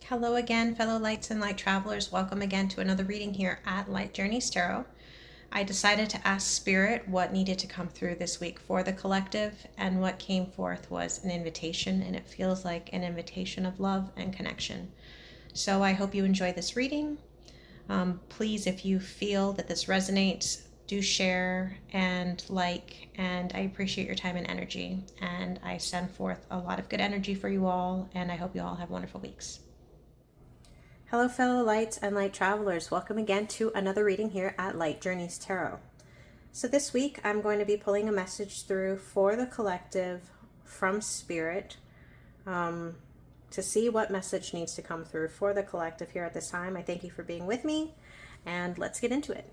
Hello again, fellow lights and light travelers. Welcome again to another reading here at Light Journeys Tarot. I decided to ask Spirit what needed to come through this week for the collective, and what came forth was an invitation, and it feels like an invitation of love and connection. So I hope you enjoy this reading. Please, if you feel that this resonates, do share and like, and I appreciate your time and energy, and I send forth a lot of good energy for you all, and I hope you all have wonderful weeks. Hello, fellow lights and light travelers. Welcome again to another reading here at Light Journeys Tarot. So this week I'm going to be pulling a message through for the collective from Spirit to see what message needs to come through for the collective here at this time. I thank you for being with me, and let's get into it.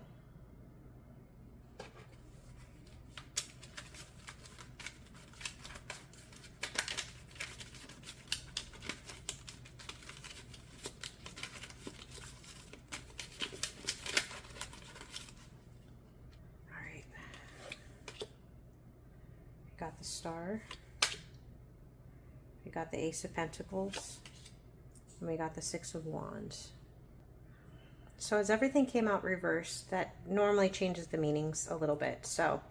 Got the Star, we got the Ace of Pentacles, and we got the Six of Wands. So as everything came out reversed, that normally changes the meanings a little bit. So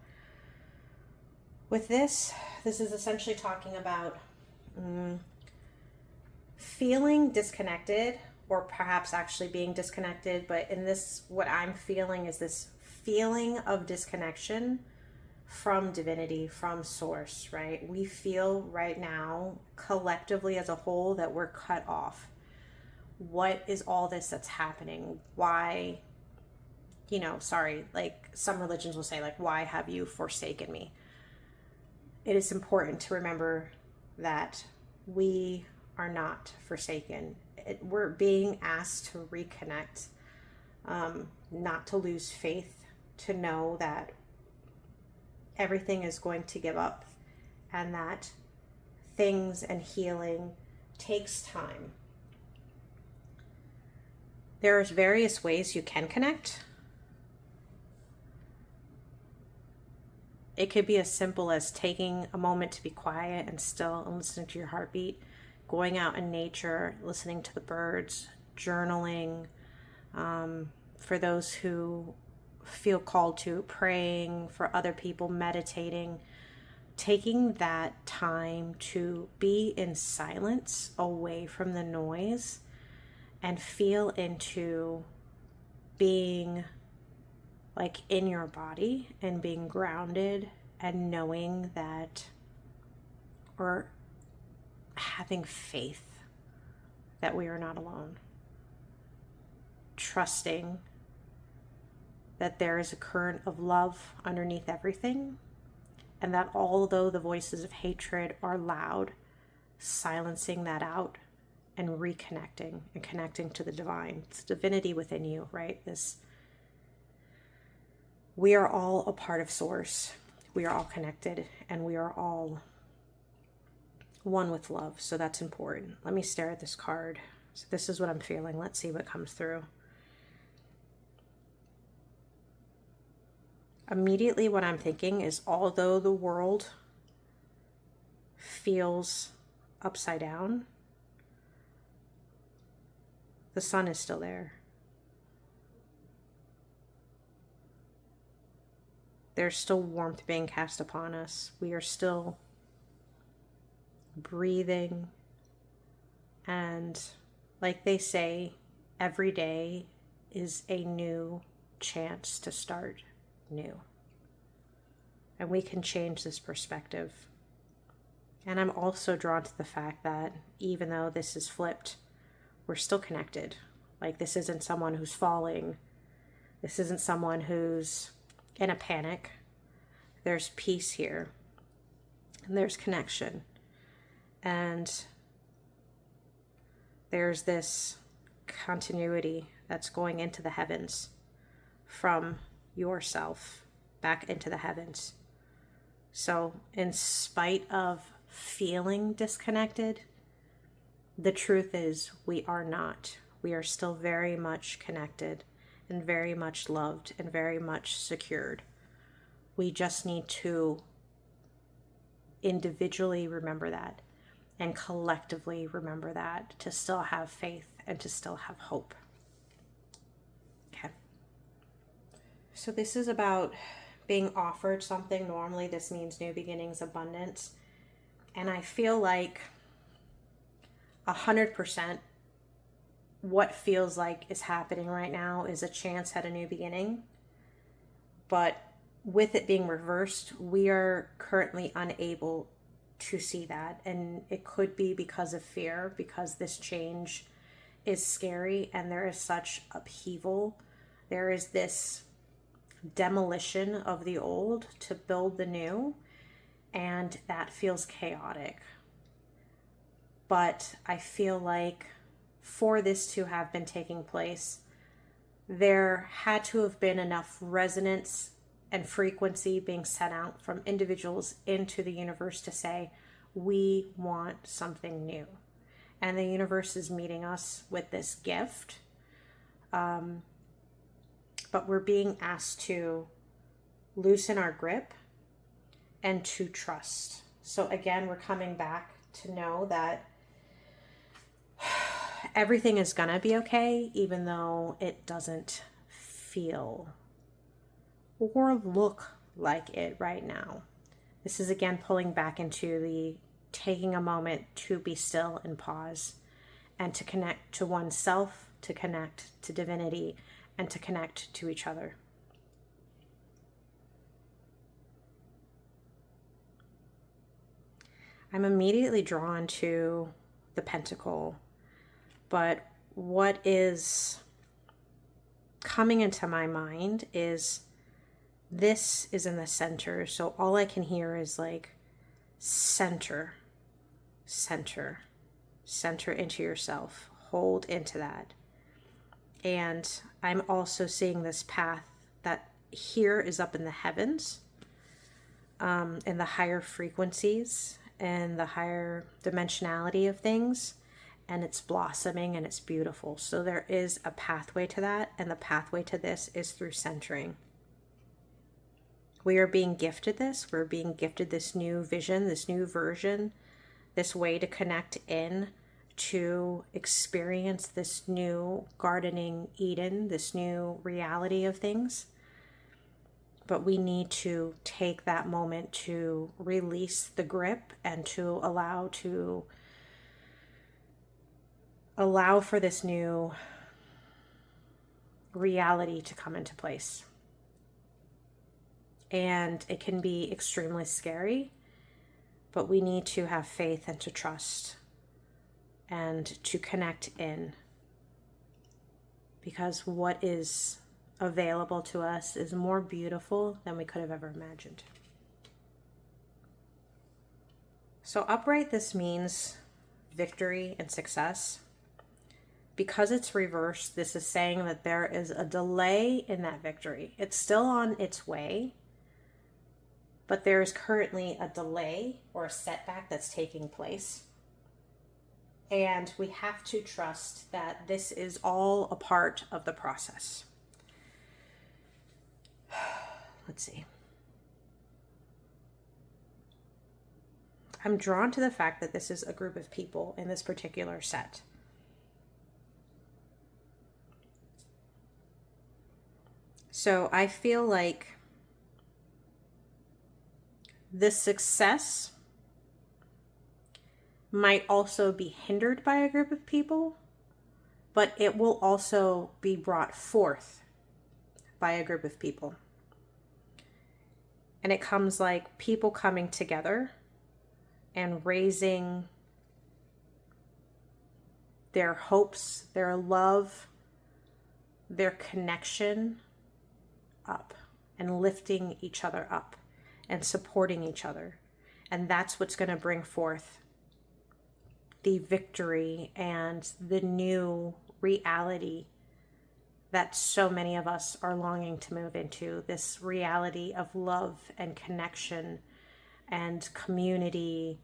with this is essentially talking about feeling disconnected, or perhaps actually being disconnected. But in this, what I'm feeling is this feeling of disconnection from divinity, from source, right? We feel right now collectively as a whole that we're cut off. What is all this that's happening? Why, like some religions will say, like, why have you forsaken me? It is important to remember that we are not forsaken. We're being asked to reconnect, not to lose faith, to know that everything is going to give up, and that things and healing takes time. There's various ways you can connect. It could be as simple as taking a moment to be quiet and still and listening to your heartbeat, going out in nature, listening to the birds, journaling. For those who feel called to, praying, for other people, meditating, taking that time to be in silence, away from the noise, and feel into being like in your body and being grounded, and knowing that, or having faith that we are not alone, trusting that there is a current of love underneath everything, and that although the voices of hatred are loud, silencing that out and reconnecting and connecting to the divine. It's divinity within you, right? We are all a part of source. We are all connected, and we are all one with love. So that's important. Let me stare at this card. So this is what I'm feeling. Let's see what comes through. Immediately what I'm thinking is, although the world feels upside down, the sun is still there. There's still warmth being cast upon us. We are still breathing. And like they say, every day is a new chance to start new. And we can change this perspective. And I'm also drawn to the fact that even though this is flipped, we're still connected. Like, this isn't someone who's falling. This isn't someone who's in a panic. There's peace here. And there's connection. And there's this continuity that's going into the heavens from yourself back into the heavens. So in spite of feeling disconnected, the truth is we are not. We are still very much connected and very much loved and very much secured. We just need to individually remember that and collectively remember that, to still have faith and to still have hope. Okay. So this is about being offered something. Normally this means new beginnings, abundance. And I feel like 100% what feels like is happening right now is a chance at a new beginning. But with it being reversed, we are currently unable to see that. And it could be because of fear, because this change is scary and there is such upheaval. There is this demolition of the old to build the new, and that feels chaotic. But I feel like for this to have been taking place, there had to have been enough resonance and frequency being sent out from individuals into the universe to say, we want something new. And the universe is meeting us with this gift. But we're being asked to loosen our grip and to trust. So again, we're coming back to know that everything is gonna be okay, even though it doesn't feel or look like it right now. This is again pulling back into the taking a moment to be still and pause, and to connect to oneself, to connect to divinity, and to connect to each other. I'm immediately drawn to the pentacle, but what is coming into my mind is this is in the center. So all I can hear is like center, center, center into yourself, hold into that. And I'm also seeing this path that here is up in the heavens, in the higher frequencies and the higher dimensionality of things, and it's blossoming and it's beautiful. So there is a pathway to that, and the pathway to this is through centering. We are being gifted this. We're being gifted this new vision, this new version, this way to connect in, to experience this new gardening Eden, this new reality of things. But we need to take that moment to release the grip and to allow for this new reality to come into place. And it can be extremely scary, but we need to have faith and to trust and to connect in, because what is available to us is more beautiful than we could have ever imagined. So upright, this means victory and success. Because it's reversed, this is saying that there is a delay in that victory. It's still on its way, but there is currently a delay or a setback that's taking place. And we have to trust that this is all a part of the process. Let's see. I'm drawn to the fact that this is a group of people in this particular set. So I feel like this success might also be hindered by a group of people, but it will also be brought forth by a group of people. And it comes like people coming together and raising their hopes, their love, their connection up, and lifting each other up and supporting each other. And that's what's going to bring forth the victory and the new reality that so many of us are longing to move into, this reality of love and connection and community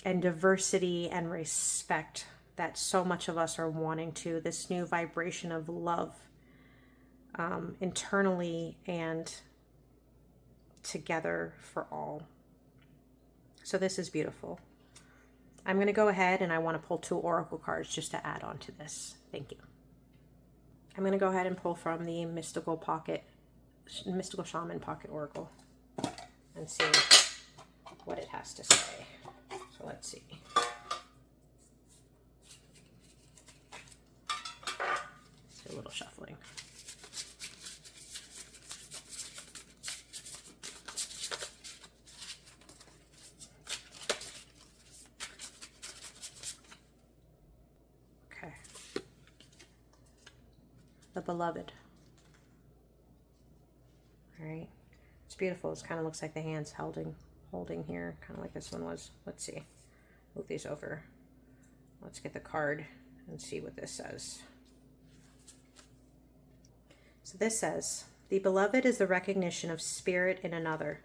and diversity and respect that so much of us are wanting to, this new vibration of love, internally and together for all. So this is beautiful. I'm going to go ahead and I want to pull 2 oracle cards just to add on to this. Thank you. I'm going to go ahead and pull from the Mystical Shaman Pocket Oracle and see what it has to say. So let's see. Let's do a little shuffling. Okay. The Beloved. All right. It's beautiful. It kind of looks like the hand's holding here, kind of like this one was. Let's see. Move these over. Let's get the card and see what this says. So this says, the Beloved is the recognition of spirit in another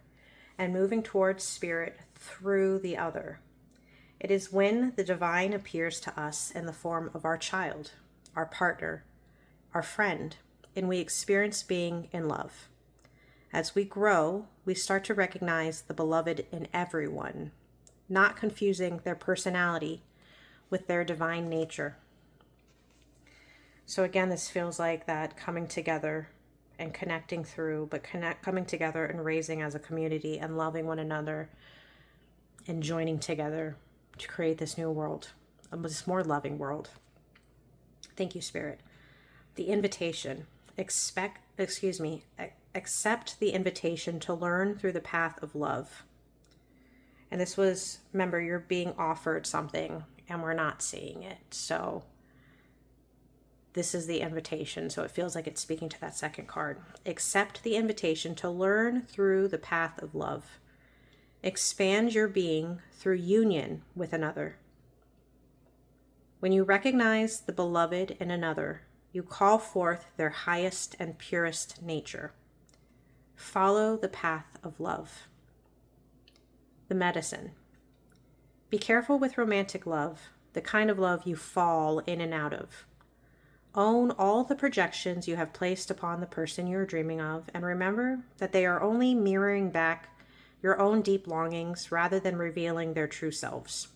and moving towards spirit through the other. It is when the divine appears to us in the form of our child, our partner, our friend, and we experience being in love. As we grow, we start to recognize the Beloved in everyone, not confusing their personality with their divine nature. So again, this feels like that coming together and connecting through, but coming together and raising as a community and loving one another and joining together to create this new world, this more loving world. Thank you, Spirit. The invitation. Accept the invitation to learn through the path of love. And this was, remember, you're being offered something and we're not seeing it. So this is the invitation. So it feels like it's speaking to that second card. Accept the invitation to learn through the path of love. Expand your being through union with another. When you recognize the Beloved in another, you call forth their highest and purest nature. Follow the path of love. The medicine. Be careful with romantic love, the kind of love you fall in and out of. Own all the projections you have placed upon the person you are dreaming of, and remember that they are only mirroring back your own deep longings rather than revealing their true selves.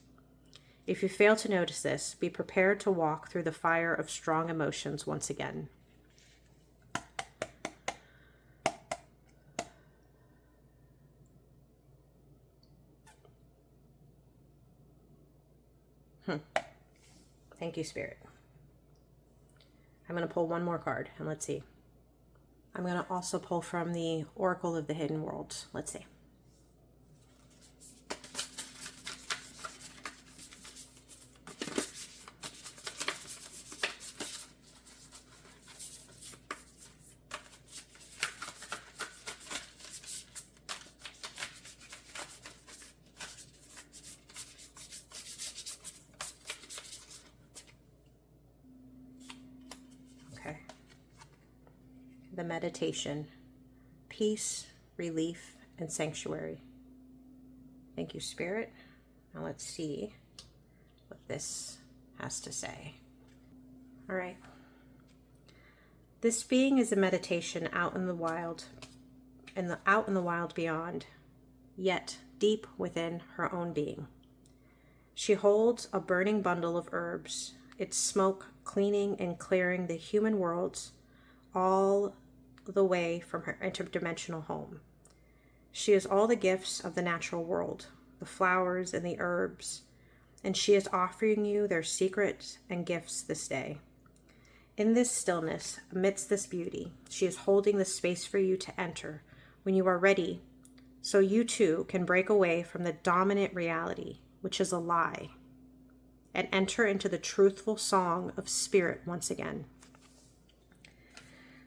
If you fail to notice this, be prepared to walk through the fire of strong emotions once again. Thank you, Spirit. I'm going to pull one more card and let's see. I'm going to also pull from the Oracle of the Hidden Worlds. Let's see. The meditation, peace, relief, and sanctuary. Thank you, Spirit. Now let's see what this has to say. All right. This being is a meditation out in the wild, beyond, yet deep within her own being. She holds a burning bundle of herbs, its smoke cleaning and clearing the human worlds all the way from her interdimensional home. She is all the gifts of the natural world, the flowers and the herbs, and she is offering you their secrets and gifts this day. In this stillness, amidst this beauty, she is holding the space for you to enter when you are ready, so you too can break away from the dominant reality, which is a lie, and enter into the truthful song of spirit once again.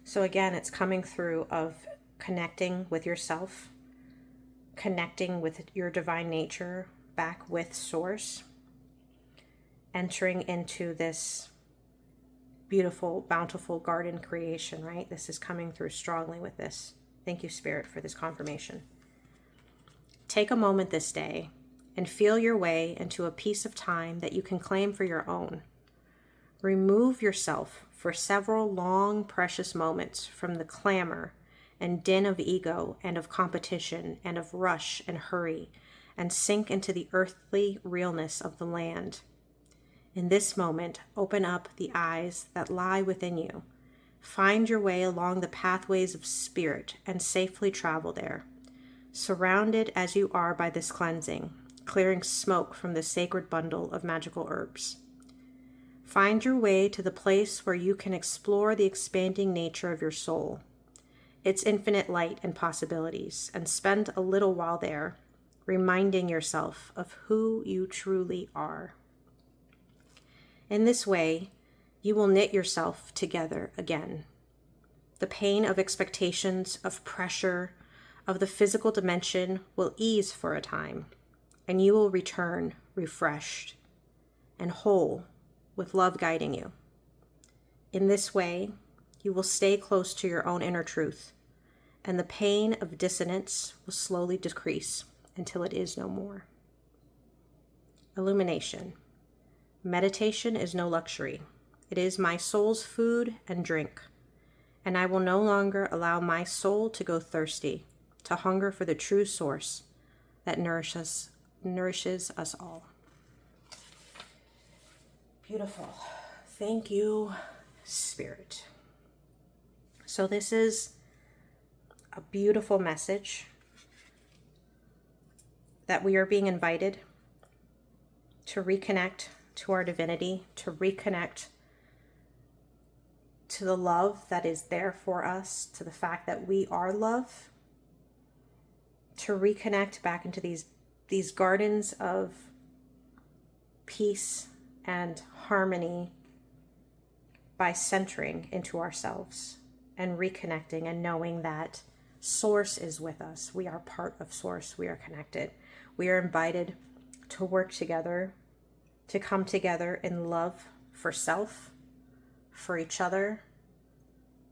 So again, it's coming through of connecting with yourself, connecting with your divine nature, back with Source, entering into this beautiful, bountiful garden creation, right? This is coming through strongly with this. Thank you, Spirit, for this confirmation. Take a moment this day and feel your way into a piece of time that you can claim for your own. Remove yourself for several long, precious moments from the clamor and din of ego and of competition and of rush and hurry and sink into the earthly realness of the land. In this moment, open up the eyes that lie within you. Find your way along the pathways of spirit and safely travel there. Surrounded as you are by this cleansing, clearing smoke from the sacred bundle of magical herbs. Find your way to the place where you can explore the expanding nature of your soul, its infinite light and possibilities, and spend a little while there, reminding yourself of who you truly are. In this way, you will knit yourself together again. The pain of expectations, of pressure, of the physical dimension will ease for a time, and you will return refreshed and whole, with love guiding you. In this way, you will stay close to your own inner truth, and the pain of dissonance will slowly decrease until it is no more. Illumination. Meditation is no luxury. It is my soul's food and drink, and I will no longer allow my soul to go thirsty, to hunger for the true source that nourishes us all. Beautiful. Thank you, Spirit. So this is a beautiful message that we are being invited to reconnect to our divinity, to reconnect to the love that is there for us, to the fact that we are love, to reconnect back into these gardens of peace and harmony by centering into ourselves and reconnecting and knowing that Source is with us. We are part of Source. We are connected. We are invited to work together, to come together in love for self, for each other,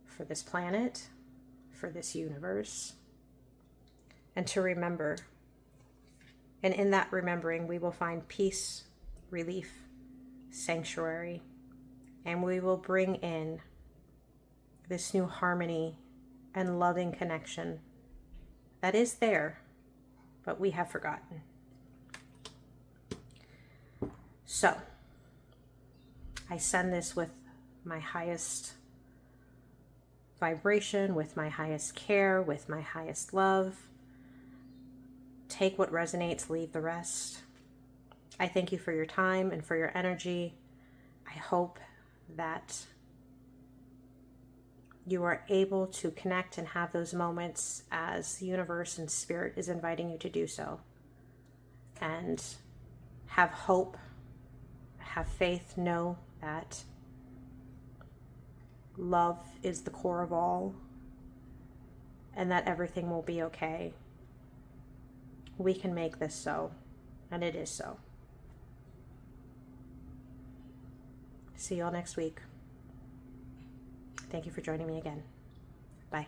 for this planet, for this universe, and to remember. And in that remembering, we will find peace, relief, sanctuary, and we will bring in this new harmony and loving connection that is there, but we have forgotten. So, I send this with my highest vibration, with my highest care, with my highest love. Take what resonates, leave the rest. I thank you for your time and for your energy. I hope that you are able to connect and have those moments as the universe and spirit is inviting you to do so. And have hope, have faith, know that love is the core of all and that everything will be okay. We can make this so, and it is so. See you all next week. Thank you for joining me again. Bye.